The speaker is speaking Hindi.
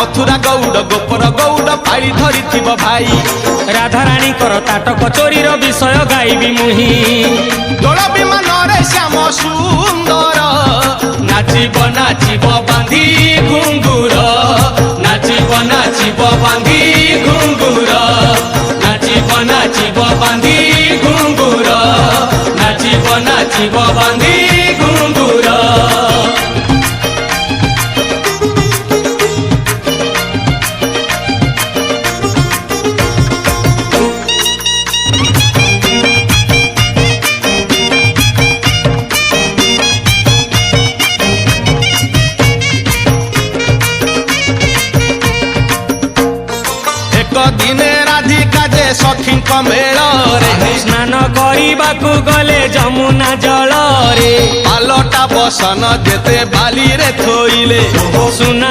मथुरा गौड़ गोपर गौड़ पाड़ी धरी भाई राधाराणी कर ताटक चोरी विषय गाइबी मुही दोल विमान रे श्याम सुंदर नाचिब नाचिब बांधी घुंगुर नाचिब नाचिब बांधी घुंगुर नाचिब नाचिब बांधी घुंगुर नाचिब नाचिब बांधी घुंगुर। दिने राधिका जे सखी मेल रे स्नान करने गले जमुना जल रे पालटा बसन जेते बाली रे थोइले सुना